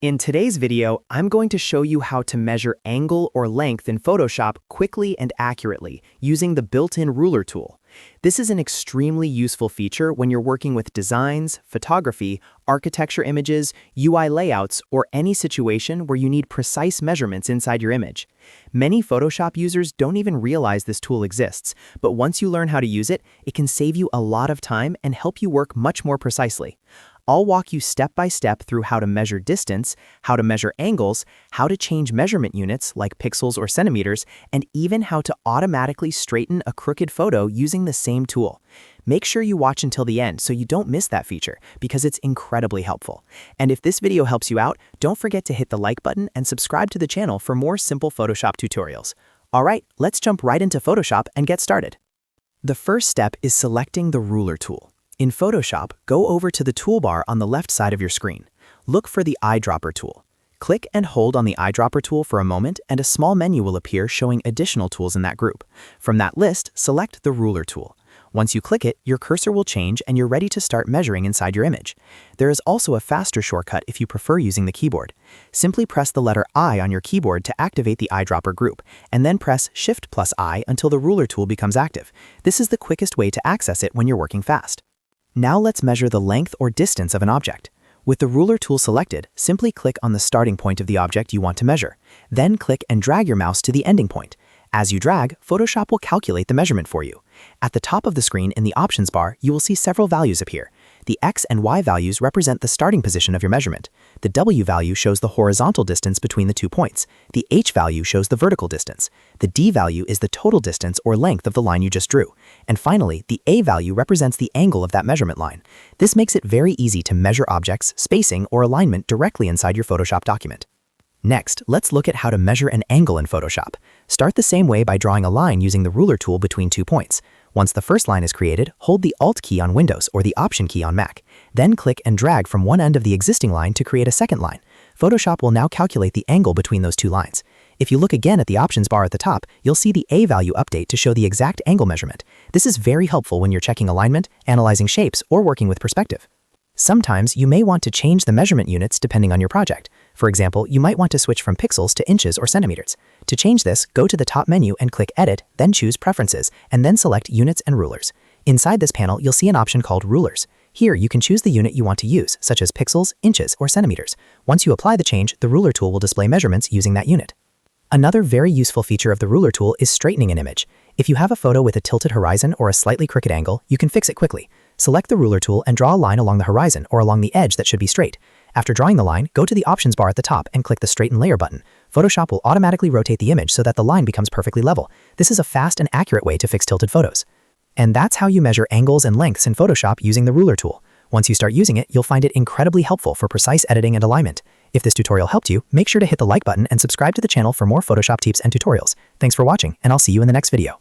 In today's video, I'm going to show you how to measure angle or length in Photoshop quickly and accurately using the built-in ruler tool. This is an extremely useful feature when you're working with designs, photography, architecture images, UI layouts, or any situation where you need precise measurements inside your image. Many Photoshop users don't even realize this tool exists, but once you learn how to use it, it can save you a lot of time and help you work much more precisely. I'll walk you step by step through how to measure distance, how to measure angles, how to change measurement units like pixels or centimeters, and even how to automatically straighten a crooked photo using the same tool. Make sure you watch until the end so you don't miss that feature because it's incredibly helpful. And if this video helps you out, don't forget to hit the like button and subscribe to the channel for more simple Photoshop tutorials. All right, let's jump right into Photoshop and get started. The first step is selecting the ruler tool. In Photoshop, go over to the toolbar on the left side of your screen. Look for the eyedropper tool. Click and hold on the eyedropper tool for a moment and a small menu will appear showing additional tools in that group. From that list, select the ruler tool. Once you click it, your cursor will change and you're ready to start measuring inside your image. There is also a faster shortcut if you prefer using the keyboard. Simply press the letter I on your keyboard to activate the eyedropper group, and then press Shift+I until the ruler tool becomes active. This is the quickest way to access it when you're working fast. Now let's measure the length or distance of an object. With the ruler tool selected, simply click on the starting point of the object you want to measure. Then click and drag your mouse to the ending point. As you drag, Photoshop will calculate the measurement for you. At the top of the screen in the options bar, you will see several values appear. The X and Y values represent the starting position of your measurement. The W value shows the horizontal distance between the 2 points. The H value shows the vertical distance. The D value is the total distance or length of the line you just drew. And finally, the A value represents the angle of that measurement line. This makes it very easy to measure objects, spacing, or alignment directly inside your Photoshop document. Next, let's look at how to measure an angle in Photoshop. Start the same way by drawing a line using the ruler tool between 2 points. Once the first line is created, hold the Alt key on Windows or the Option key on Mac. Then click and drag from one end of the existing line to create a second line. Photoshop will now calculate the angle between those 2 lines. If you look again at the options bar at the top, you'll see the A value update to show the exact angle measurement. This is very helpful when you're checking alignment, analyzing shapes, or working with perspective. Sometimes you may want to change the measurement units depending on your project. For example, you might want to switch from pixels to inches or centimeters. To change this, go to the top menu and click Edit, then choose Preferences, and then select Units and Rulers. Inside this panel, you'll see an option called Rulers. Here, you can choose the unit you want to use, such as pixels, inches, or centimeters. Once you apply the change, the ruler tool will display measurements using that unit. Another very useful feature of the ruler tool is straightening an image. If you have a photo with a tilted horizon or a slightly crooked angle, you can fix it quickly. Select the ruler tool and draw a line along the horizon or along the edge that should be straight. After drawing the line, go to the options bar at the top and click the Straighten Layer button. Photoshop will automatically rotate the image so that the line becomes perfectly level. This is a fast and accurate way to fix tilted photos. And that's how you measure angles and lengths in Photoshop using the ruler tool. Once you start using it, you'll find it incredibly helpful for precise editing and alignment. If this tutorial helped you, make sure to hit the like button and subscribe to the channel for more Photoshop tips and tutorials. Thanks for watching, and I'll see you in the next video.